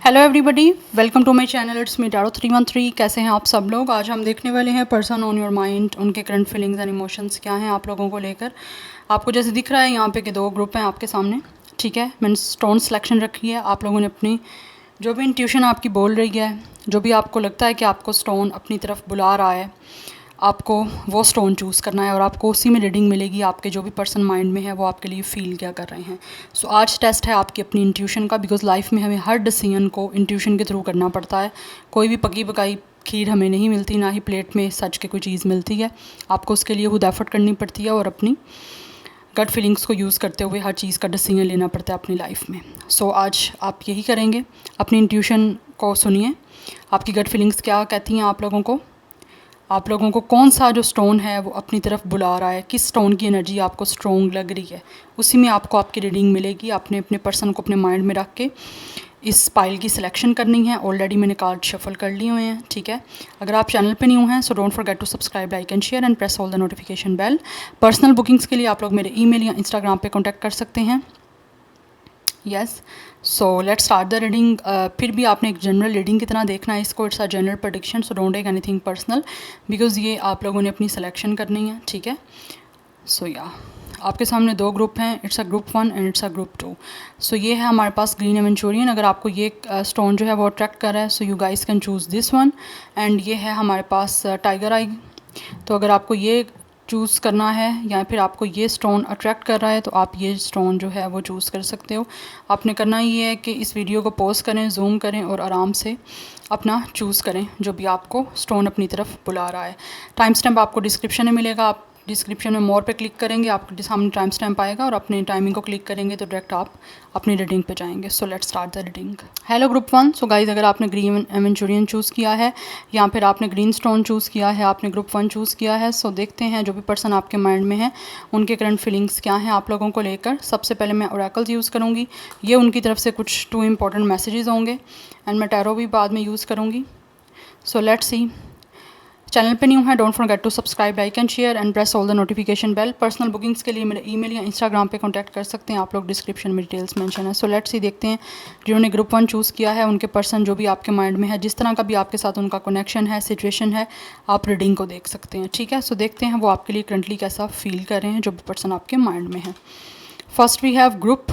Hello everybody, welcome to my channel. It's me Taro 313। कैसे हैं आप सब लोग। आज हम देखने वाले हैं पर्सन ऑन योर माइंड, उनके करंट फीलिंग्स एंड इमोशंस क्या हैं आप लोगों को लेकर। आपको जैसे दिख रहा है यहाँ पे कि दो ग्रुप हैं आपके सामने, ठीक है। मैंने स्टोन सिलेक्शन रखी है। आप लोगों ने अपनी जो भी इंट्यूशन आपकी बोल रही है, जो भी आपको लगता है कि आपको स्टोन अपनी तरफ बुला रहा है, आपको वो स्टोन चूज़ करना है और आपको उसी में रीडिंग मिलेगी। आपके जो भी पर्सन माइंड में है वो आपके लिए फ़ील क्या कर रहे हैं। सो आज टेस्ट है आपकी अपनी इंट्यूशन का, बिकॉज़ लाइफ में हमें हर डिसीजन को इंट्यूशन के थ्रू करना पड़ता है। कोई भी पकी पकाई खीर हमें नहीं मिलती, ना ही प्लेट में सच के कोई चीज़ मिलती है। आपको उसके लिए खुद एफर्ट करनी पड़ती है और अपनी गट फीलिंग्स को यूज़ करते हुए हर चीज़ का डिसीजन लेना पड़ता है अपनी लाइफ में। सो आज आप यही करेंगे, अपनी इंट्यूशन को सुनिए। आपकी गट फीलिंग्स क्या कहती हैं आप लोगों को कौन सा जो स्टोन है वो अपनी तरफ बुला रहा है, किस स्टोन की एनर्जी आपको स्ट्रॉन्ग लग रही है, उसी में आपको आपकी रीडिंग मिलेगी। आपने अपने पर्सन को अपने माइंड में रख के इस पाइल की सिलेक्शन करनी है। ऑलरेडी मैंने कार्ड शफल कर लिए हुए हैं, ठीक है। अगर आप चैनल पे न्यू हैं so don't forget to subscribe, like and share and press all the notification bell. Personal bookings के लिए आप लोग मेरे ईमेल या इंस्टाग्राम पे कॉन्टैक्ट कर सकते हैं। Yes, so let's start the reading. फिर भी आपने एक जनरल रीडिंग की तरह देखना है इसको। It's a general prediction, so don't take anything personal, because ये आप लोगों ने अपनी सिलेक्शन करनी है, ठीक है। सो या आपके सामने दो ग्रुप हैं, it's a group 1 and it's a group 2। सो ये है हमारे पास ग्रीन एवेंचुरियन। अगर आपको ये स्टोन जो है वो अट्रैक्ट कर रहा है so you guys can choose this one. And ये है हमारे पास टाइगर आई। तो अगर आपको ये चूज़ करना है या फिर आपको ये स्टोन अट्रैक्ट कर रहा है तो आप ये स्टोन जो है वो चूज़ कर सकते हो। आपने करना ये है कि इस वीडियो को पॉज करें, जूम करें और आराम से अपना चूज़ करें जो भी आपको स्टोन अपनी तरफ बुला रहा है। टाइम स्टैम्प आपको डिस्क्रिप्शन में मिलेगा। आप डिस्क्रिप्शन में मोर पे क्लिक करेंगे, आपके सामने टाइम स्टैम्प आएगा और अपने टाइमिंग को क्लिक करेंगे तो डायरेक्ट आप अपनी रीडिंग पे जाएंगे। So let's start the reading. Hello group 1। So guys, अगर आपने ग्रीन एवेंचुरियन चूज़ किया है या फिर आपने ग्रीन स्टोन चूज़ किया है, आपने ग्रुप 1 चूज़ किया है, सो देखते हैं जो भी पर्सन आपके माइंड में है उनके करंट फीलिंग्स क्या हैं आप लोगों को लेकर। सबसे पहले मैं ओरेकल्स यूज़ करूँगी। ये उनकी तरफ से कुछ 2 इंपॉर्टेंट मैसेजेस होंगे एंड मैं टैरो भी बाद में यूज़ करूँगी। So let's see. चैनल पे न्यू है, don't forget to subscribe, like and share and press all the notification bell. Personal bookings के लिए मेरे ईमेल या इंस्टाग्राम पे कांटेक्ट कर सकते हैं आप लोग, डिस्क्रिप्शन में डिटेल्स मेंशन है। सो लेट्स सी, देखते हैं जिन्होंने ग्रुप 1 चूज़ किया है उनके पर्सन जो भी आपके माइंड में है, जिस तरह का भी आपके साथ उनका कनेक्शन है, सिचुएशन है, आप रीडिंग को देख सकते हैं, ठीक है। सो देखते हैं वो आपके लिए करंटली कैसा फील कर रहे हैं जो भी पर्सन आपके माइंड में है। First we have group,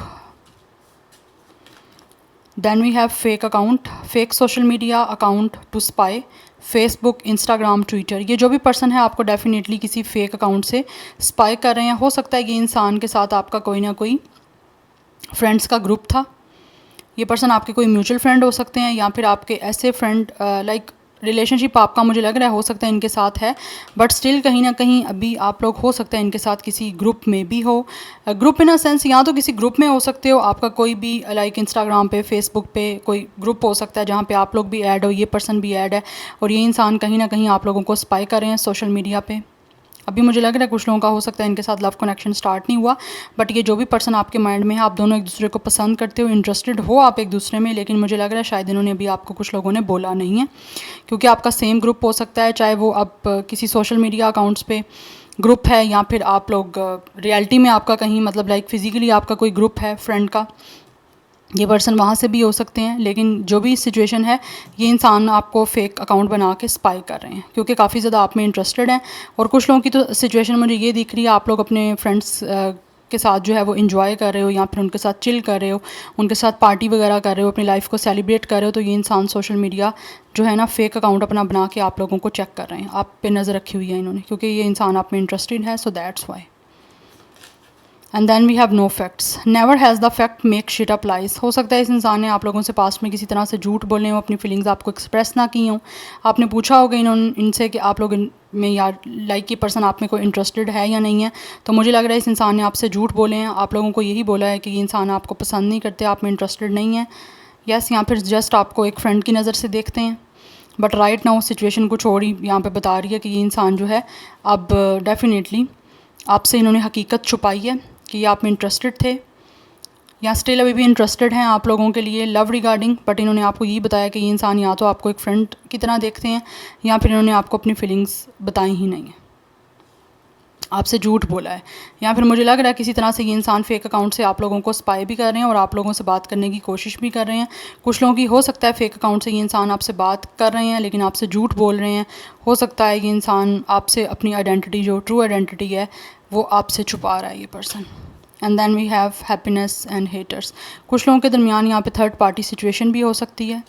then we have fake account, fake social media account to spy, Facebook, Instagram, Twitter. ये जो भी पर्सन है आपको डेफिनेटली किसी फेक अकाउंट से स्पाई कर रहे हैं। हो सकता है कि इंसान के साथ आपका कोई ना कोई फ्रेंड्स का ग्रुप था। ये पर्सन आपके कोई म्यूचुअल फ्रेंड हो सकते हैं या फिर आपके ऐसे फ्रेंड लाइक रिलेशनशिप आपका मुझे लग रहा है हो सकता है इनके साथ है, बट स्टिल कहीं ना कहीं अभी आप लोग हो सकता है इनके साथ किसी ग्रुप में भी हो। ग्रुप इन अ सेंस या तो किसी ग्रुप में हो सकते हो, आपका कोई भी लाइक इंस्टाग्राम पे, फेसबुक पे कोई ग्रुप हो सकता है जहाँ पे आप लोग भी ऐड हो, ये पर्सन भी ऐड है और ये इंसान कहीं ना कहीं आप लोगों को स्पाई कर रहे हैं सोशल मीडिया पे। अभी मुझे लग रहा है कुछ लोगों का हो सकता है इनके साथ लव कनेक्शन स्टार्ट नहीं हुआ, बट ये जो भी पर्सन आपके माइंड में है, आप दोनों एक दूसरे को पसंद करते हो, इंटरेस्टेड हो आप एक दूसरे में, लेकिन मुझे लग रहा है शायद इन्होंने अभी आपको कुछ लोगों ने बोला नहीं है, क्योंकि आपका सेम ग्रुप हो सकता है, चाहे वो अब किसी सोशल मीडिया अकाउंट्स पे ग्रुप है या फिर आप लोग रियलिटी में आपका कहीं मतलब लाइक फिजिकली आपका कोई ग्रुप है फ्रेंड का, ये पर्सन वहाँ से भी हो सकते हैं। लेकिन जो भी सिचुएशन है, ये इंसान आपको फेक अकाउंट बना के स्पाई कर रहे हैं क्योंकि काफ़ी ज़्यादा आप में इंटरेस्टेड हैं। और कुछ लोगों की तो सिचुएशन मुझे ये दिख रही है, आप लोग अपने फ्रेंड्स के साथ जो है वो इन्जॉय कर रहे हो या फिर उनके साथ चिल कर रहे हो, उनके साथ पार्टी वगैरह कर रहे हो, अपनी लाइफ को सेलिब्रेट कर रहे हो। तो ये इंसान सोशल मीडिया जो है ना फेक अकाउंट अपना बना के आप लोगों को चेक कर रहे हैं, आप पे नज़र रखी हुई है इन्होंने, क्योंकि ये इंसान आप में इंटरेस्टेड है। So that's why. And then we have no facts, never has the fact make shit up lies. हो सकता है इस इंसान ने आप लोगों से पास्ट में किसी तरह से झूठ बोले हो, अपनी फीलिंग्स आपको एक्सप्रेस ना की हों। आपने पूछा होगा इनसे कि आप लोग में यार लाइक की पर्सन आप में कोई इंटरेस्टेड है या नहीं है, तो मुझे लग रहा है इस इंसान ने आपसे झूठ बोले हैं, आप लोगों को यही बोला है कि ये इंसान आपको पसंद नहीं करते, आप में इंटरेस्टेड नहीं है। यस, या फिर जस्ट आपको एक फ्रेंड की नज़र से देखते हैं, बट राइट नाउ सिचुएशन कुछ और ही यहाँ पे बता रही है कि ये इंसान जो है अब डेफिनेटली आपसे इन्होंने हकीकत छुपाई है कि ये आप में इंटरेस्टेड थे या स्टिल अभी भी इंटरेस्टेड हैं आप लोगों के लिए लव रिगार्डिंग, बट इन्होंने आपको यही बताया कि ये इंसान या तो आपको एक फ्रेंड की तरह देखते हैं या फिर इन्होंने आपको अपनी फीलिंग्स बताई ही नहीं है। आपसे झूठ बोला है, या फिर मुझे लग रहा है किसी तरह से ये इंसान फेक अकाउंट से आप लोगों को स्पाई भी कर रहे हैं और आप लोगों से बात करने की कोशिश भी कर रहे हैं। कुछ लोगों की हो सकता है फेक अकाउंट से ये इंसान आपसे बात कर रहे हैं लेकिन आपसे झूठ बोल रहे हैं। हो सकता है ये इंसान आपसे अपनी आइडेंटिटी, जो ट्रू आइडेंटिटी है, वो आपसे छुपा रहा है ये person. And then we have happiness and haters. कुछ लोगों के दरमियान यहाँ पे थर्ड पार्टी सिचुएशन भी हो सकती है।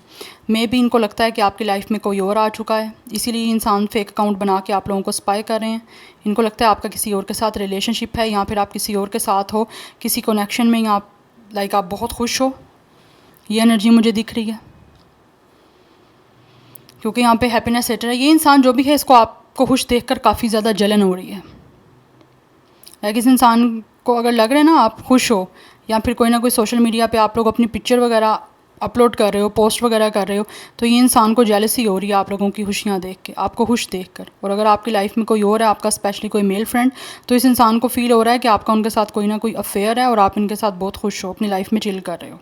मे बी इनको लगता है कि आपकी लाइफ में कोई और आ चुका है, इसीलिए इंसान फेक अकाउंट बना के आप लोगों को स्पाई कर रहे हैं। इनको लगता है आपका किसी और के साथ रिलेशनशिप है, या फिर आप किसी और के साथ हो, किसी कनेक्शन में, या आप बहुत खुश हो। ये एनर्जी मुझे दिख रही है क्योंकि यहाँ पे हैप्पीनेस हेटर है। ये इंसान जो भी है, इसको आपको खुश देखकर काफ़ी ज़्यादा जलन हो रही है। लाइक इस इंसान को अगर लग रहा है ना आप खुश हो, या फिर कोई ना कोई सोशल मीडिया पे आप लोग अपनी पिक्चर वगैरह अपलोड कर रहे हो, पोस्ट वगैरह कर रहे हो, तो ये इंसान को जेलसी हो रही है आप लोगों की खुशियाँ देख के, आपको खुश देख कर। और अगर आपकी लाइफ में कोई और है, आपका स्पेशली कोई मेल फ्रेंड, तो इस इंसान को फील हो रहा है कि आपका उनके साथ कोई ना कोई अफेयर है और आप इनके साथ बहुत खुश हो, अपनी लाइफ में चिल कर रहे हो।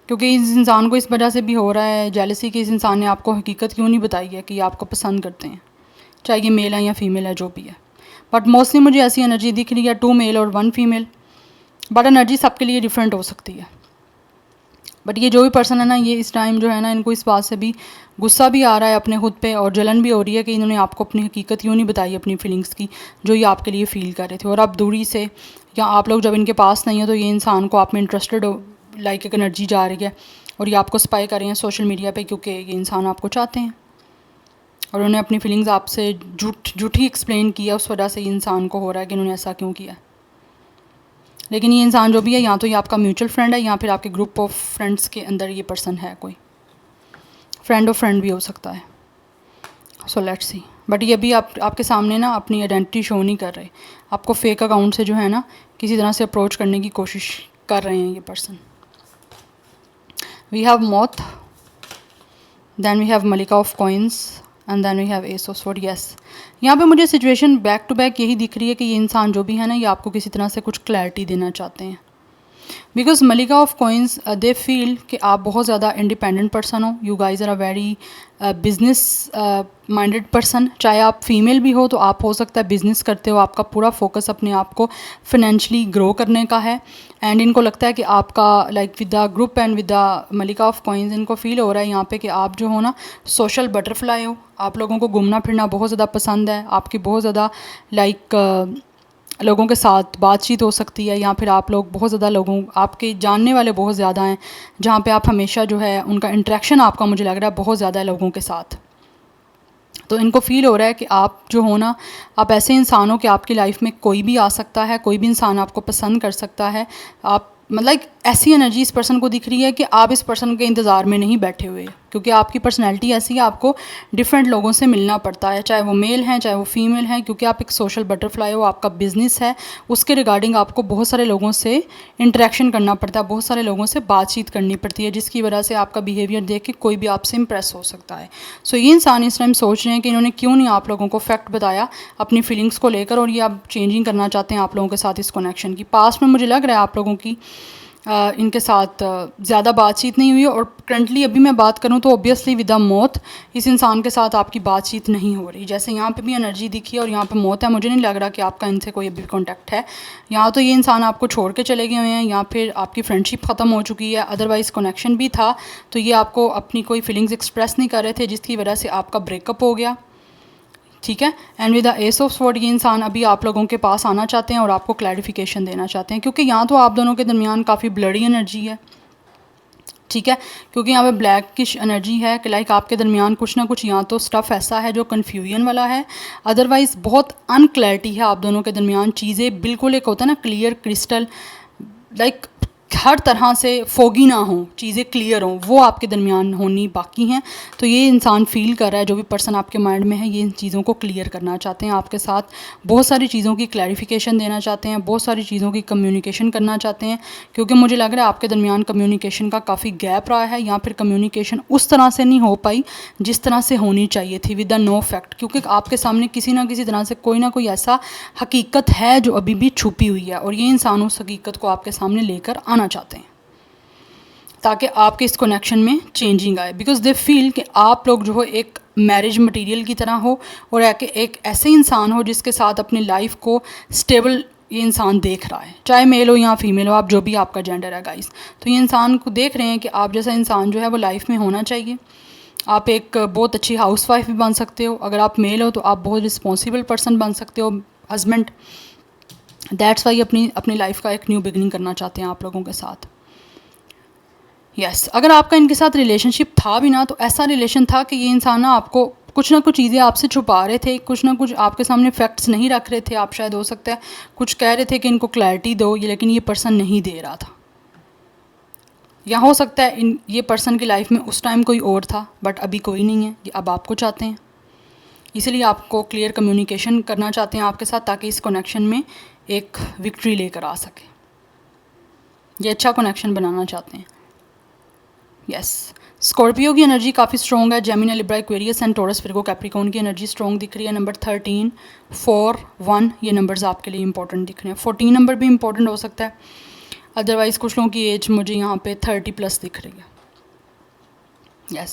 क्योंकि इस इंसान को इस वजह से भी हो रहा है जेलसी कि इस इंसान ने आपको हकीकत क्यों नहीं बताई है कि ये आपको पसंद करते हैं, चाहे ये मेल है या फीमेल है, जो भी है। बट मोस्टली मुझे ऐसी एनर्जी दिख रही है 2 मेल और 1 फीमेल। बट एनर्जी सबके लिए डिफरेंट हो सकती है। बट ये जो भी पर्सन है ना, ये इस टाइम जो है ना, इनको इस बात से भी गुस्सा भी आ रहा है अपने खुद पे, और जलन भी हो रही है कि इन्होंने आपको अपनी हकीकत क्यों नहीं बताई अपनी फीलिंग्स की, जो ये आपके लिए फ़ील कर रहे थे। और अब दूरी से, या आप लोग जब इनके पास नहीं हो, तो ये इंसान को आप में इंटरेस्टेड हो, लाइक एक एनर्जी जा रही है, और ये आपको स्पाई कर रहे हैं सोशल मीडिया पे, क्योंकि ये इंसान आपको चाहते हैं और उन्होंने अपनी फीलिंग्स आपसे झूठी एक्सप्लेन किया। उस वजह से ये इंसान को हो रहा है कि इन्होंने ऐसा क्यों किया। लेकिन ये इंसान जो भी है, या तो ये आपका म्यूचुअल फ्रेंड है, या फिर आपके ग्रुप ऑफ फ्रेंड्स के अंदर ये पर्सन है, कोई फ्रेंड ऑफ फ्रेंड भी हो सकता है। सो लेट्स सी। बट ये भी आपके सामने ना अपनी आइडेंटिटी शो नहीं कर रहे, आपको फेक अकाउंट से जो है ना किसी तरह से अप्रोच करने की कोशिश कर रहे हैं ये पर्सन। वी हैव मौत, देन वी हैव मलिका of coins, and then we have ace of sword. Yes, यहाँ पे मुझे सिचुएशन बैक टू बैक यही दिख रही है कि ये इंसान जो भी है ना, ये आपको किसी तरह से कुछ क्लैरिटी देना चाहते हैं। बिकॉज मलिका ऑफ कॉइन्स, दे फील कि आप बहुत ज़्यादा इंडिपेंडेंट पर्सन हो, you guys are a very business minded person. चाहे आप फीमेल भी हो, तो आप हो सकता है बिजनेस करते हो, आपका पूरा फोकस अपने आप को फाइनेंशियली ग्रो करने का है। एंड इनको लगता है कि आपका like with the group and with the मलिका ऑफ कॉइन्स, इनको फील हो रहा है यहाँ पे कि आप जो हो ना सोशल बटरफ्लाई हो, आप लोगों को घूमना फिरना बहुत ज़्यादा पसंद है, आपकी बहुत ज़्यादा लाइक लोगों के साथ बातचीत हो सकती है, या फिर आप लोग बहुत ज़्यादा लोगों, आपके जानने वाले बहुत ज़्यादा हैं, जहाँ पे आप हमेशा जो है उनका इंटरेक्शन आपका, मुझे लग रहा है, बहुत ज़्यादा है लोगों के साथ। तो इनको फील हो रहा है कि आप जो हो ना, आप ऐसे इंसान हो कि आपकी लाइफ में कोई भी आ सकता है, कोई भी इंसान आपको पसंद कर सकता है। आप मतलब ऐसी एनर्जी इस पर्सन को दिख रही है कि आप इस पर्सन के इंतज़ार में नहीं बैठे हुए, क्योंकि आपकी पर्सनैलिटी ऐसी है, आपको डिफरेंट लोगों से मिलना पड़ता है, चाहे वो मेल हैं चाहे वो फीमेल हैं, क्योंकि आप एक सोशल बटरफ्लाई हो, आपका बिजनेस है, उसके रिगार्डिंग आपको बहुत सारे लोगों से इंटरेक्शन करना पड़ता है, बहुत सारे लोगों से बातचीत करनी पड़ती है, जिसकी वजह से आपका बिहेवियर देख के कोई भी आपसे इंप्रेस हो सकता है। सो ये इंसान इस टाइम सोच रहे हैं कि इन्होंने क्यों नहीं आप लोगों को फैक्ट बताया अपनी फीलिंग्स को लेकर, और ये आप चेंजिंग करना चाहते हैं आप लोगों के साथ इस कनेक्शन की। पास्ट में मुझे लग रहा है आप लोगों की इनके साथ ज़्यादा बातचीत नहीं हुई, और करंटली अभी मैं बात करूं तो ऑब्वियसली विद द मौत इस इंसान के साथ आपकी बातचीत नहीं हो रही। जैसे यहाँ पे भी एनर्जी दिखी है और यहाँ पे मौत है, मुझे नहीं लग रहा कि आपका इनसे कोई अभी कांटेक्ट है। यहाँ तो ये इंसान आपको छोड़ के चले गए हुए हैं, या फिर आपकी फ्रेंडशिप ख़त्म हो चुकी है, अदरवाइज़ कनेक्शन भी था, तो ये आपको अपनी कोई फीलिंग्स एक्सप्रेस नहीं कर रहे थे, जिसकी वजह से आपका ब्रेकअप हो गया। ठीक है। And with the S of sword, ये इंसान अभी आप लोगों के पास आना चाहते हैं और आपको क्लैरिफिकेशन देना चाहते हैं, क्योंकि यहाँ तो आप दोनों के दरमियान काफ़ी ब्लडी एनर्जी है। ठीक है, क्योंकि यहाँ पे ब्लैकिश एनर्जी है कि लाइक आपके दरमियान कुछ ना कुछ यहाँ तो स्टफ़ ऐसा है जो कन्फ्यूजन वाला है, अदरवाइज़ बहुत अनक्लैरिटी है आप दोनों के दरमियान। चीज़ें बिल्कुल एक होता है ना क्लियर क्रिस्टल, लाइक हर तरह से फोगी ना हो, चीज़ें क्लियर हों, वो आपके दरमियान होनी बाकी हैं। तो ये इंसान फील कर रहा है, जो भी पर्सन आपके माइंड में है, ये इन चीज़ों को क्लियर करना चाहते हैं आपके साथ, बहुत सारी चीज़ों की क्लैरिफिकेशन देना चाहते हैं, बहुत सारी चीज़ों की कम्युनिकेशन करना चाहते हैं, क्योंकि मुझे लग रहा है आपके दरमियान कम्युनिकेशन का काफ़ी गैप रहा है, या फिर कम्युनिकेशन उस तरह से नहीं हो पाई जिस तरह से होनी चाहिए थी विद द नो फैक्ट, क्योंकि आपके सामने किसी ना किसी तरह से कोई ना कोई ऐसा हकीकत है जो अभी भी छुपी हुई है, और ये इंसान उस हकीकत को आपके सामने लेकर आना चाहते हैं। ताकि आपके इस कनेक्शन में चेंजिंग आए, बिकॉज दे फील कि आप लोग जो हो एक मैरिज मटेरियल की तरह हो और एक ऐसे इंसान हो जिसके साथ अपनी लाइफ को स्टेबल ये इंसान देख रहा है, चाहे मेल हो या फीमेल हो, आप जो भी आपका जेंडर है गाइस। तो ये इंसान को देख रहे हैं कि आप जैसा इंसान जो है वो लाइफ में होना चाहिए। आप एक बहुत अच्छी हाउसवाइफ भी बन सकते हो, अगर आप मेल हो तो आप बहुत रिस्पॉन्सिबल पर्सन बन सकते हो, हस्बैंड। दैट्स वाई अपनी लाइफ का एक न्यू बिगनिंग करना चाहते हैं आप लोगों के साथ। अगर आपका इनके साथ रिलेशनशिप था भी ना, तो ऐसा रिलेशन था कि ये इंसान ना आपको कुछ ना कुछ चीज़ें आपसे छुपा रहे थे, कुछ ना कुछ आपके सामने फैक्ट्स नहीं रख रहे थे। आप शायद हो सकता है कुछ कह रहे थे कि इनको क्लैरिटी दो, लेकिन ये पर्सन नहीं दे रहा था। या हो सकता है ये पर्सन की लाइफ में उस टाइम कोई और था, बट अभी कोई नहीं है, ये अब आपको चाहते हैं। इसीलिए आपको क्लियर कम्युनिकेशन करना चाहते हैं आपके साथ, ताकि इस कनेक्शन में एक विक्ट्री लेकर आ सके। ये अच्छा कनेक्शन बनाना चाहते हैं। स्कॉर्पियो की एनर्जी काफ़ी स्ट्रॉन्ग है। Gemini, Libra, Aquarius and taurus, Virgo, Capricorn की एनर्जी स्ट्रॉन्ग दिख रही है। नंबर 13, 4, 1 ये नंबर्स आपके लिए इंपॉर्टेंट दिख रहे हैं। 14 नंबर भी इंपॉर्टेंट हो सकता है। अदरवाइज़ कुछ लोगों की एज मुझे यहाँ पे 30+ दिख रही है।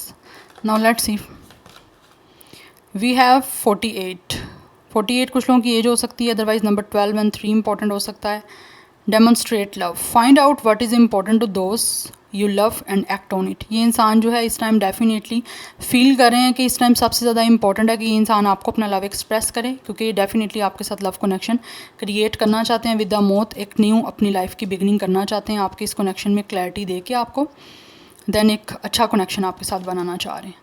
Now let's see, we have 48 कुछ लोगों की एज हो सकती है। अदरवाइज़ नंबर 12 एंड 3 इंपॉर्टेंट हो सकता है। Demonstrate love, find out what is important to those you love and act on it. ये इंसान जो है इस टाइम डेफिनेटली फील कर रहे हैं कि इस टाइम सबसे ज़्यादा इंपॉर्टेंट है कि ये इंसान आपको अपना लव एक्सप्रेस करे, क्योंकि ये डेफिनेटली आपके साथ लव कनेक्शन क्रिएट करना चाहते हैं। विद द मौत एक न्यू अपनी लाइफ की बिगनिंग करना चाहते हैं। आपके इस कनेक्शन में क्लैरिटी दे के आपको देन एक अच्छा कनेक्शन आपके साथ बनाना चाह रहे हैं।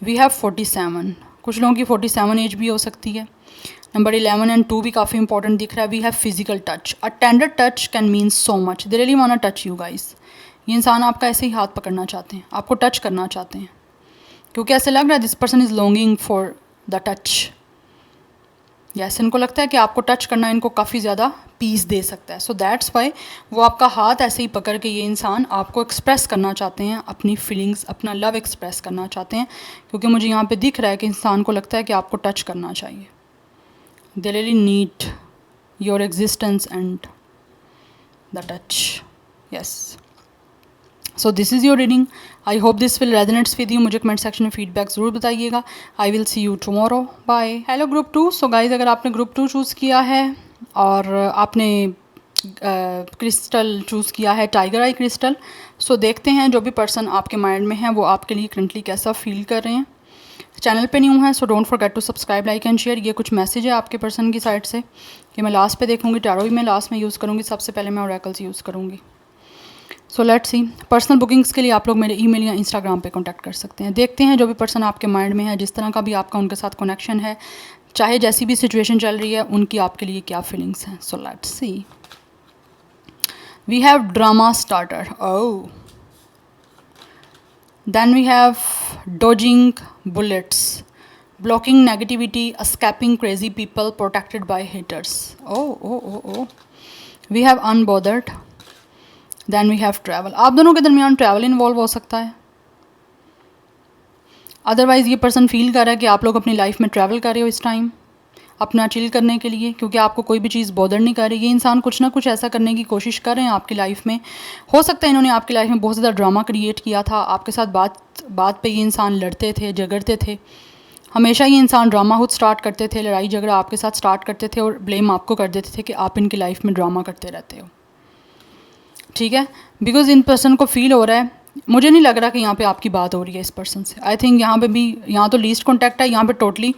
वी हैव 47, कुछ लोगों की 47 एज भी हो सकती है। नंबर 11 एंड 2 भी काफ़ी इंपॉर्टेंट दिख रहा है। We have physical touch, a tender touch can mean so much, they really want touch you guys. ये इंसान आपका ऐसे ही हाथ पकड़ना चाहते हैं, आपको टच करना चाहते हैं, क्योंकि ऐसे लग रहा है this person is longing for the touch. इनको लगता है कि आपको टच करना इनको काफ़ी ज़्यादा पीस दे सकता है। सो दैट्स वाई वो आपका हाथ ऐसे ही पकड़ के ये इंसान आपको एक्सप्रेस करना चाहते हैं, अपनी फीलिंग्स, अपना लव एक्सप्रेस करना चाहते हैं, क्योंकि मुझे यहाँ पे दिख रहा है कि इंसान को लगता है कि आपको टच करना चाहिए। They really need your existence and the touch. So this is your reading. I hope this will resonates with you. मुझे कमेंट सेक्शन में फीडबैक ज़रूर बताइएगा। I will see you tomorrow, bye. Hello group 2। So guys, अगर आपने group 2 choose किया है और आपने क्रिस्टल चूज़ किया है, टाइगर आई क्रिस्टल, सो देखते हैं जो भी पर्सन आपके माइंड में है वो आपके लिए करंटली कैसा फील कर रहे हैं। चैनल पे न्यू है so don't forget to subscribe, like and share. ये कुछ मैसेज है आपके पर्सन की साइड से कि मैं लास्ट पे देखूँगी। टैरो भी मैं लास्ट में यूज़ करूँगी, सबसे पहले मैं ओरेकल्स यूज़ करूँगी। So let's C, personal bookings के लिए आप लोग मेरे ईमेल या इंस्टाग्राम पे कांटेक्ट कर सकते हैं। देखते हैं जो भी पर्सन आपके माइंड में है, जिस तरह का भी आपका उनके साथ कनेक्शन है, चाहे जैसी भी सिचुएशन चल रही है, उनकी आपके लिए क्या फीलिंग्स हैं। So let's see, we have drama starter, oh, then we have dodging bullets, blocking negativity, escaping crazy people, protected by haters, oh, we have unbothered, then we have travel. आप दोनों के दरमियान ट्रैवल इन्वॉल्व हो सकता है। Otherwise ये person feel कर रहा है कि आप लोग अपनी लाइफ में ट्रैवल कर रहे हो इस टाइम अपना चिल करने के लिए, क्योंकि आपको कोई भी चीज़ बॉदर नहीं कर रही। ये इंसान कुछ ना कुछ ऐसा करने की कोशिश कर रहे हैं आपकी लाइफ में। हो सकता है इन्होंने आपकी लाइफ में बहुत ज़्यादा ड्रामा क्रिएट किया था, आपके साथ बात पे ये इंसान लड़ते थे, झगड़ते थे। हमेशा ये इंसान ड्रामा खुद स्टार्ट करते थे, लड़ाई झगड़ा आपके साथ स्टार्ट करते थे और ब्लेम आपको कर देते थे कि आप इनकी लाइफ में ड्रामा करते रहते हो। ठीक है, बिकॉज इन पर्सन को फील हो रहा है, मुझे नहीं लग रहा कि यहाँ पे आपकी बात हो रही है इस पर्सन से। आई थिंक यहाँ पे भी, यहाँ तो लीस्ट कॉन्टैक्ट है, यहाँ पे टोटली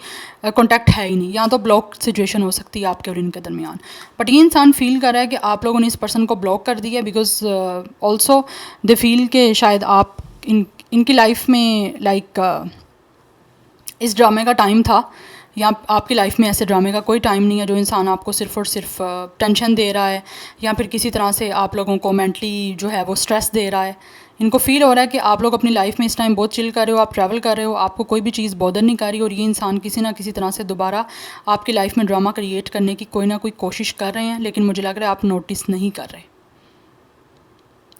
कॉन्टैक्ट है ही नहीं। यहाँ तो ब्लॉक सिचुएशन हो सकती है आपके और इनके दरमियान। बट ये इंसान फील कर रहा है कि आप लोगों ने इस पर्सन को ब्लॉक कर दिया, बिकॉज ऑल्सो दे फील के शायद आप इनकी लाइफ में इस ड्रामे का टाइम था, या आपकी लाइफ में ऐसे ड्रामे का कोई टाइम नहीं है जो इंसान आपको सिर्फ और सिर्फ टेंशन दे रहा है, या फिर किसी तरह से आप लोगों को मेंटली जो है वो स्ट्रेस दे रहा है। इनको फील हो रहा है कि आप लोग अपनी लाइफ में इस टाइम बहुत चिल कर रहे हो, आप ट्रैवल कर रहे हो, आपको कोई भी चीज़ बॉदर नहीं कर रही, और ये इंसान किसी ना किसी तरह से दोबारा आपकी लाइफ में ड्रामा क्रिएट करने की कोई ना कोई कोशिश कर रहे हैं, लेकिन मुझे लग रहा है आप नोटिस नहीं कर रहे।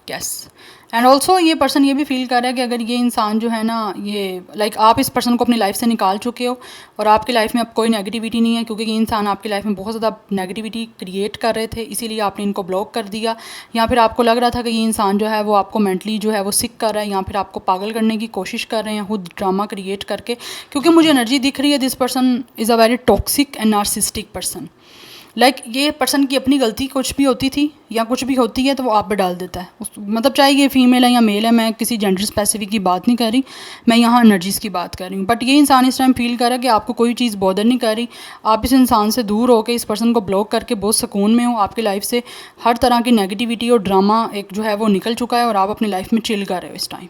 यस। एंड ऑल्सो ये पर्सन ये भी फील कर रहा है कि अगर ये इंसान जो है ना, ये लाइक आप इस पर्सन को अपनी लाइफ से निकाल चुके हो और आपकी लाइफ में अब कोई नेगेटिविटी नहीं है, क्योंकि ये इंसान आपकी लाइफ में बहुत ज़्यादा नेगेटिविटी क्रिएट कर रहे थे, इसीलिए आपने इनको ब्लॉक कर दिया। या फिर आपको लग रहा था कि ये इंसान जो है वो आपको मेंटली जो है वो सिक कर रहा है, या फिर आपको पागल करने की कोशिश कर रहे हैं खुद ड्रामा क्रिएट करके। क्योंकि मुझे एनर्जी दिख रही है, this person is a very toxic and narcissistic person. ये पर्सन की अपनी गलती कुछ भी होती थी या कुछ भी होती है तो वो आप पे डाल देता है मतलब चाहे ये फीमेल है या मेल है, मैं किसी जेंडर स्पेसिफिक की बात नहीं कर रही, मैं यहाँ एनर्जीज़ की बात कर रही हूँ। बट ये इंसान इस टाइम फील कर रहा है कि आपको कोई चीज़ बॉदर नहीं कर रही, आप इस इंसान से दूर होकर इस पर्सन को ब्लॉक करके बहुत सुकून में हो, आपकी लाइफ से हर तरह की नेगेटिविटी और ड्रामा एक जो है वो निकल चुका है और आप अपनी लाइफ में चिल कर रहे हो इस टाइम।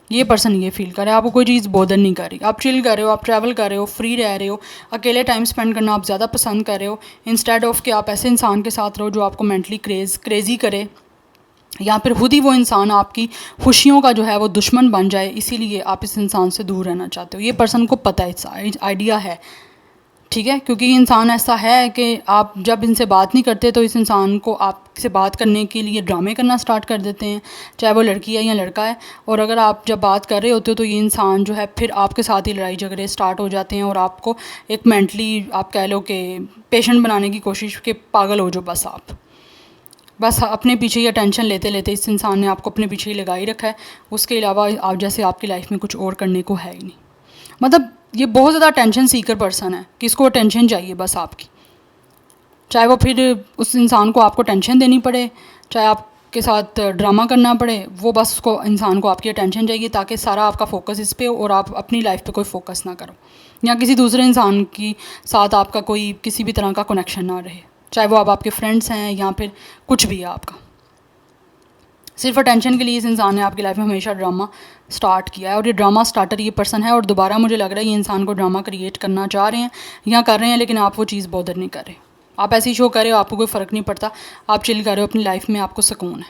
ये पर्सन ये फील करे आपको कोई चीज़ बॉदर नहीं कर रही, आप चिल कर रहे हो, आप ट्रैवल कर रहे हो, फ्री रह रहे हो, अकेले टाइम स्पेंड करना आप ज़्यादा पसंद कर रहे हो इंस्टेड ऑफ कि आप ऐसे इंसान के साथ रहो जो आपको मेंटली क्रेज़ी करे, या फिर खुद ही वो इंसान आपकी खुशियों का जो है वो दुश्मन बन जाए, इसीलिए आप इस इंसान से दूर रहना चाहते हो। ये पर्सन को पता है, इस आइडिया है, ठीक है। क्योंकि ये इंसान ऐसा है कि आप जब इनसे बात नहीं करते तो इस इंसान को आपसे बात करने के लिए ड्रामे करना स्टार्ट कर देते हैं, चाहे वो लड़की है या लड़का है। और अगर आप जब बात कर रहे होते हो तो ये इंसान जो है फिर आपके साथ ही लड़ाई झगड़े स्टार्ट हो जाते हैं और आपको एक मेंटली आप कह लो कि पेशेंट बनाने की कोशिश के पागल हो जो बस अपने पीछे ही अटेंशन लेते लेते इस इंसान ने आपको अपने पीछे ही लगाई रखा है। उसके अलावा आप जैसे आपकी लाइफ में कुछ और करने को है ही नहीं। मतलब ये बहुत ज़्यादा अटेंशन सीकर पर्सन है कि इसको अटेंशन चाहिए बस आपकी, चाहे वो फिर उस इंसान को आपको टेंशन देनी पड़े, चाहे आपके साथ ड्रामा करना पड़े, वो बस उसको इंसान को आपकी अटेंशन चाहिए ताकि सारा आपका फोकस इस पे हो और आप अपनी लाइफ पे कोई फोकस ना करो या किसी दूसरे इंसान की साथ आपका कोई किसी भी तरह का कनेक्शन ना रहे, चाहे वो आपके फ्रेंड्स हैं या फिर कुछ भी है आपका। सिर्फ अटेंशन के लिए इस इंसान ने आपकी लाइफ में हमेशा ड्रामा स्टार्ट किया है और ये ड्रामा स्टार्टर ये पर्सन है। और दोबारा मुझे लग रहा है ये इंसान को ड्रामा क्रिएट करना चाह रहे हैं या कर रहे हैं, लेकिन आप वो चीज़ बॉदर नहीं कर रहे। आप ऐसे ही शो कर रहे हो, आपको कोई फ़र्क नहीं पड़ता, आप चिल कर रहे हो अपनी लाइफ में, आपको सुकून है।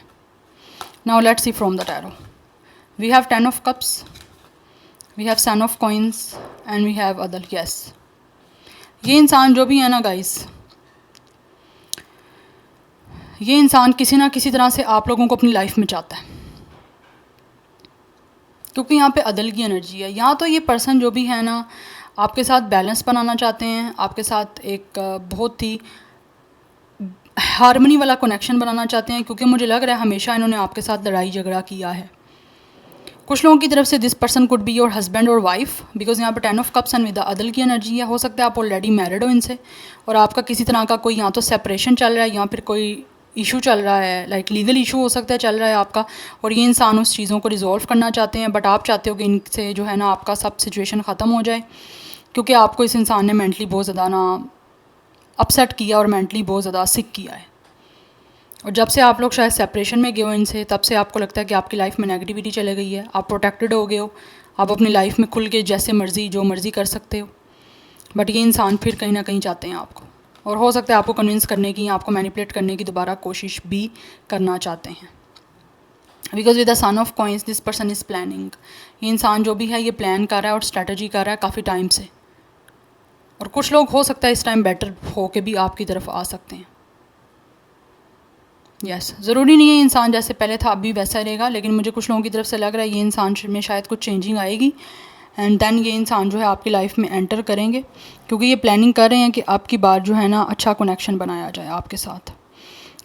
Now let's see from the tarot. We have 10 of cups, we have 7 of coins and we have other. Yes, ये इंसान जो भी है ना गाइस, ये इंसान किसी ना किसी तरह से आप लोगों को अपनी लाइफ में चाहता है, क्योंकि यहाँ पे अदल की एनर्जी है। यहाँ तो ये पर्सन जो भी है ना आपके साथ बैलेंस बनाना चाहते हैं, आपके साथ एक बहुत ही हार्मनी वाला कनेक्शन बनाना चाहते हैं, क्योंकि मुझे लग रहा है हमेशा इन्होंने आपके साथ लड़ाई झगड़ा किया है। कुछ लोगों की तरफ से this person could be your husband और वाइफ, बिकॉज यहाँ पे 10 ऑफ कप्स एंड विद अदल की एनर्जी है। हो सकता है आप ऑलरेडी मैरिड हो इनसे और आपका किसी तरह का कोई या तो सेपरेशन चल रहा है या फिर कोई इशू चल रहा है, लाइक लीगल इशू हो सकता है चल रहा है आपका, और ये इंसान उस चीज़ों को रिजॉल्व करना चाहते हैं। बट आप चाहते हो कि इनसे जो है ना आपका सब सिचुएशन ख़त्म हो जाए, क्योंकि आपको इस इंसान ने मेंटली बहुत ज़्यादा ना अपसेट किया और मेंटली बहुत ज़्यादा सिक किया है। और जब से आप लोग शायद सेपरेशन में गए हो इनसे, तब से आपको लगता है कि आपकी लाइफ में नेगेटिविटी चले गई है, आप प्रोटेक्टेड हो गए हो, आप अपनी लाइफ में खुल के जैसे मर्ज़ी जो मर्ज़ी कर सकते हो। बट ये इंसान फिर कहीं ना कहीं चाहते हैं आपको, और हो सकता है आपको कन्विंस करने की, आपको मैनिपुलेट करने की दोबारा कोशिश भी करना चाहते हैं। Because with the son of coins this person is planning. ये इंसान जो भी है ये प्लान कर रहा है और स्ट्रैटेजी कर रहा है काफ़ी टाइम से, और कुछ लोग हो सकता है इस टाइम बेटर हो के भी आपकी तरफ आ सकते हैं। यस, ज़रूरी नहीं है इंसान जैसे पहले था अब भी वैसा रहेगा, लेकिन मुझे कुछ लोगों की तरफ से लग रहा है ये इंसान में शायद कुछ चेंजिंग आएगी एंड देन ये इंसान जो है आपकी लाइफ में एंटर करेंगे, क्योंकि ये प्लानिंग कर रहे हैं कि आपकी बार जो है ना अच्छा कनेक्शन बनाया जाए आपके साथ।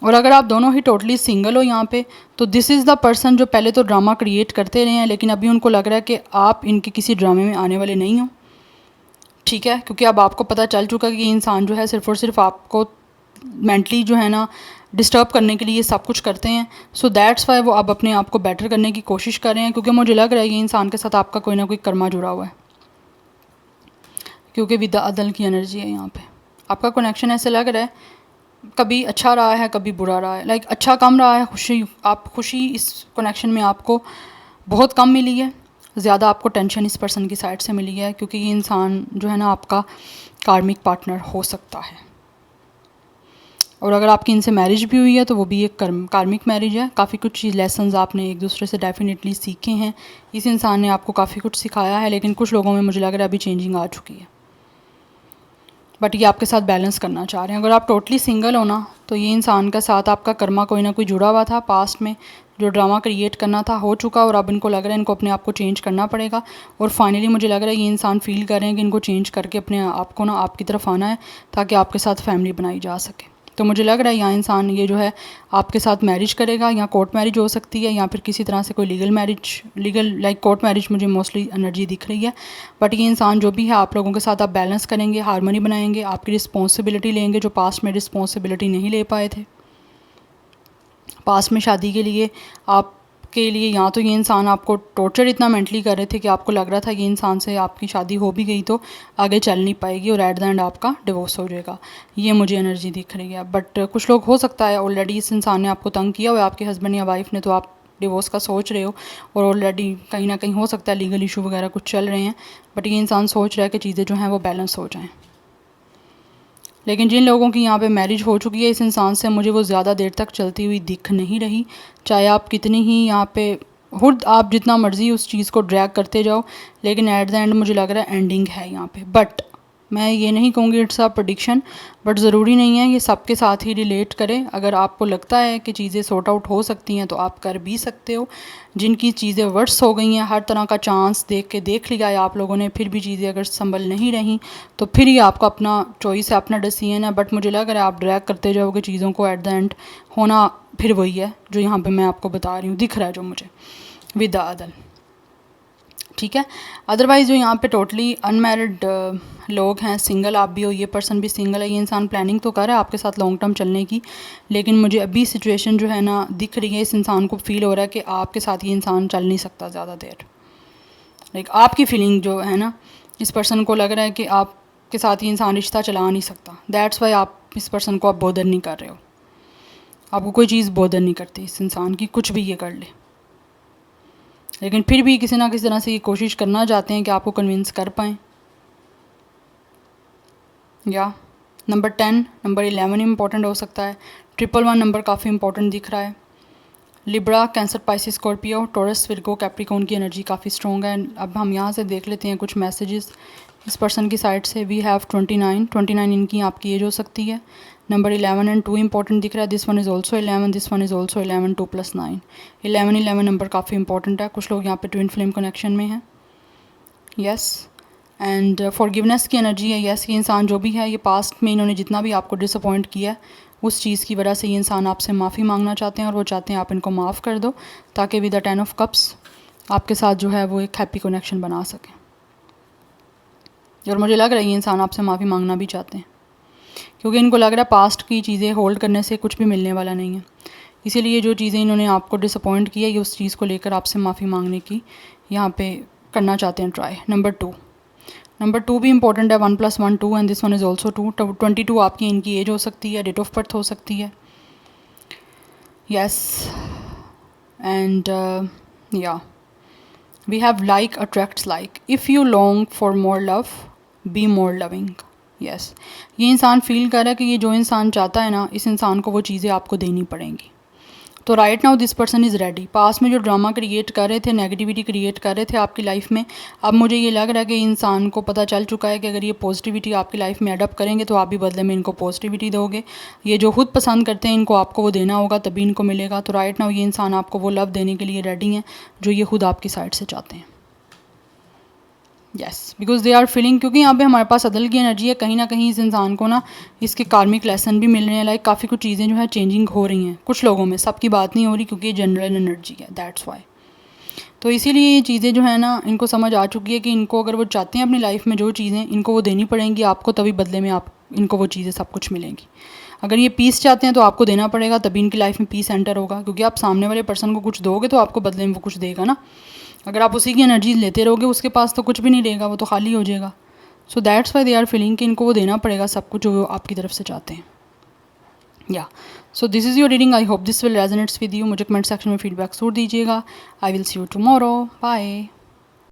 और अगर आप दोनों ही टोटली सिंगल हो यहाँ पे, तो दिस इज़ द पर्सन जो पहले तो ड्रामा क्रिएट करते रहे हैं, लेकिन अभी उनको लग रहा है कि आप इनके किसी ड्रामे में आने वाले नहीं हो, ठीक है। क्योंकि अब आपको पता चल चुका है कि ये इंसान जो है सिर्फ और सिर्फ आपको मेंटली जो है ना डिस्टर्ब करने के लिए सब कुछ करते हैं। सो दैट्स वाई वो अब अपने आप को बेटर करने की कोशिश कर रहे हैं, क्योंकि मुझे लग रहा है ये इंसान के साथ आपका कोई ना कोई कर्मा जुड़ा हुआ है, क्योंकि विद अदल की एनर्जी है यहाँ पे। आपका कनेक्शन ऐसे लग रहा है कभी अच्छा रहा है कभी बुरा रहा है, लाइक अच्छा कम रहा है, खुशी इस कनेक्शन में आपको बहुत कम मिली है, ज़्यादा आपको टेंशन इस पर्सन की साइड से मिली है, क्योंकि ये इंसान जो है ना आपका कार्मिक पार्टनर हो सकता है। और अगर आपकी इनसे मैरिज भी हुई है तो वो भी एक कार्मिक मैरिज है। काफ़ी कुछ लेसन्स आपने एक दूसरे से डेफिनेटली सीखे हैं, इस इंसान ने आपको काफ़ी कुछ सिखाया है, लेकिन कुछ लोगों में मुझे लग रहा है अभी चेंजिंग आ चुकी है। बट ये आपके साथ बैलेंस करना चाह रहे हैं। अगर आप टोटली सिंगल हो ना, तो ये इंसान का साथ आपका कर्मा कोई ना कोई जुड़ा हुआ था पास्ट में, जो ड्रामा क्रिएट करना था हो चुका, और अब इनको लग रहा है इनको अपने आप को चेंज करना पड़ेगा। और फाइनली मुझे लग रहा है ये इंसान फील कर रहे हैं कि इनको चेंज करके अपने आप को ना आपकी तरफ आना है, ताकि आपके साथ फैमिली बनाई जा सके। तो मुझे लग रहा है यहाँ इंसान ये जो है आपके साथ मैरिज करेगा, या कोर्ट मैरिज हो सकती है, या फिर किसी तरह से कोई लीगल लाइक कोर्ट मैरिज मुझे मोस्टली एनर्जी दिख रही है। बट ये इंसान जो भी है आप लोगों के साथ आप बैलेंस करेंगे, हार्मनी बनाएंगे, आपकी रिस्पॉन्सिबिलिटी लेंगे जो पास्ट में रिस्पॉन्सिबिलिटी नहीं ले पाए थे। पास में शादी के लिए आपके लिए या तो ये इंसान आपको टॉर्चर इतना मेंटली कर रहे थे कि आपको लग रहा था ये इंसान से आपकी शादी हो भी गई तो आगे चल नहीं पाएगी और एट द एंड आपका डिवोर्स हो जाएगा। ये मुझे एनर्जी दिख रही है। बट कुछ लोग हो सकता है ऑलरेडी इस इंसान ने आपको तंग किया हुआ है, आपके हस्बैंड या वाइफ ने, तो आप डिवोर्स का सोच रहे हो और ऑलरेडी कहीं ना कहीं हो सकता है लीगल इशू वगैरह कुछ चल रहे हैं। बट ये इंसान सोच रहा है कि चीज़ें जो हैं वो बैलेंस हो जाएँ। लेकिन जिन लोगों की यहाँ पे मैरिज हो चुकी है इस इंसान से, मुझे वो ज़्यादा देर तक चलती हुई दिख नहीं रही। चाहे आप कितनी ही यहाँ पे खुद आप जितना मर्ज़ी उस चीज़ को ड्रैग करते जाओ, लेकिन एट द एंड मुझे लग रहा है एंडिंग है यहाँ पे। बट मैं ये नहीं कहूँगी इट्स अ प्रेडिक्शन, बट ज़रूरी नहीं है ये सबके साथ ही रिलेट करें। अगर आपको लगता है कि चीज़ें सॉर्ट आउट हो सकती हैं तो आप कर भी सकते हो। जिनकी चीज़ें वर्स हो गई हैं, हर तरह का चांस देख लिया है आप लोगों ने, फिर भी चीज़ें अगर संभल नहीं रही तो फिर ये आपका अपना चॉइस है, अपना डिसीजन है। बट मुझे लग रहा है आप ड्रैग करते जाओगे चीज़ों को, एट द एंड होना फिर वही है जो यहाँ पर मैं आपको बता रही हूँ, दिख रहा है जो मुझे विद द अदर। ठीक है। अदरवाइज़ जो यहाँ पे टोटली अनमैरिड लोग हैं, सिंगल आप भी हो, ये पर्सन भी सिंगल है, ये इंसान प्लानिंग तो कर रहा है आपके साथ लॉन्ग टर्म चलने की, लेकिन मुझे अभी सिचुएशन जो है ना दिख रही है, इस इंसान को फील हो रहा है कि आपके साथ ये इंसान चल नहीं सकता ज़्यादा देर। लाइक आपकी फीलिंग जो है ना, इस पर्सन को लग रहा है कि आपके साथ ये इंसान रिश्ता चला नहीं सकता। दैट्स वाई आप इस पर्सन को आप बॉदर नहीं कर रहे हो। आपको कोई चीज़ बॉदर नहीं करती इस इंसान की, कुछ भी ये कर ले, लेकिन फिर भी किसी ना किसी तरह से ये कोशिश करना चाहते हैं कि आपको कन्विंस कर पाएँ। या नंबर 10, नंबर 11 इंपॉर्टेंट हो सकता है। 111 नंबर काफ़ी इंपॉर्टेंट दिख रहा है। Libra, cancer, Pisces, Scorpio, taurus, Virgo, Capricorn की एनर्जी काफ़ी स्ट्रॉन्ग है। अब हम यहाँ से देख लेते हैं कुछ मैसेजेस इस पर्सन की साइड से। वी हैव 29 इनकी आपकी एज हो सकती है। नंबर 11 एंड 2 इंपॉर्टेंट दिख रहा है। This one is also 11, this one is also 11, 2 + 9 11 number काफ़ी इंपॉर्टेंट है। कुछ लोग यहाँ पे ट्विन फ्लेम कनेक्शन में हैं। यस। एंड फॉरगिवनेस की एनर्जी है। यस, ये इंसान जो भी है, ये पास्ट में इन्होंने जितना भी आपको डिसअपॉइंट किया है उस चीज़ की वजह से ये इंसान आपसे माफ़ी मांगना चाहते हैं, और वो चाहते हैं आप इनको माफ़ कर दो, ताकि विद द 10 ऑफ कप्स आपके साथ जो है वो एक हैप्पी कनेक्शन बना सकें। और मुझे लग रहा है ये इंसान आपसे माफ़ी मांगना भी चाहते हैं, क्योंकि इनको लग रहा है पास्ट की चीज़ें होल्ड करने से कुछ भी मिलने वाला नहीं है। इसीलिए जो चीज़ें इन्होंने आपको डिसअपॉइंट किया, ये उस चीज़ को लेकर आपसे माफ़ी मांगने की यहाँ पे करना चाहते हैं ट्राई। नंबर 2 भी इंपॉर्टेंट है। 1 + 1 2 and this one is also 2। 22 आपकी इनकी एज हो सकती है, डेट ऑफ बर्थ हो सकती है। यस। एंड या we have like attracts like, if you long for more love be more loving. Yes, ये इंसान फील कर रहा है कि ये जो इंसान चाहता है ना, इस इंसान को वो चीज़ें आपको देनी पड़ेंगी। तो right now this person is ready. पास में जो ड्रामा क्रिएट कर रहे थे, नेगेटिविटी क्रिएट कर रहे थे आपकी लाइफ में, अब मुझे ये लग रहा है कि इंसान को पता चल चुका है कि अगर ये पॉजिटिविटी आपकी लाइफ में अडॉप्ट करेंगे तो आप भी बदले में इनको पॉजिटिविटी दोगे। ये जो खुद पसंद करते हैं इनको आपको वो देना होगा, तभी इनको मिलेगा। तो राइट नाउ ये इंसान आपको वो लव देने के लिए रेडी हैं जो ये खुद आपकी साइड से चाहते हैं। Yes, because they are feeling, क्योंकि यहाँ पे हमारे पास अदल की एनर्जी है। कहीं ना कहीं इस इंसान को ना इसके कार्मिक लेसन भी मिल रहे हैं। लाइक काफ़ी कुछ चीज़ें जो है चेंजिंग हो रही हैं कुछ लोगों में, सबकी बात नहीं हो रही, क्योंकि ये जनरल एनर्जी है, दैट्स वाई। तो इसीलिए ये चीज़ें जो है ना इनको समझ आ चुकी है कि इनको अगर वो चाहते हैं अपनी लाइफ में जो चीज़ें, इनको वो देनी पड़ेंगी आपको, तभी बदले में आप इनको वो चीज़ें सब कुछ मिलेंगी। अगर ये पीस चाहते हैं तो आपको देना पड़ेगा, तभी इनकी लाइफ में पीस एंटर होगा, क्योंकि आप सामने वाले पर्सन को कुछ दोगे तो आपको बदले में वो कुछ देगा ना। अगर आप उसी की एनर्जी लेते रहोगे, उसके पास तो कुछ भी नहीं रहेगा, वो तो खाली हो जाएगा। So that's why they are feeling कि इनको वो देना पड़ेगा सब कुछ जो आपकी तरफ से चाहते हैं। या so this is your reading. I hope this will resonates with you. मुझे कमेंट सेक्शन में फीडबैक ज़रूर दीजिएगा। I will see you tomorrow. Bye.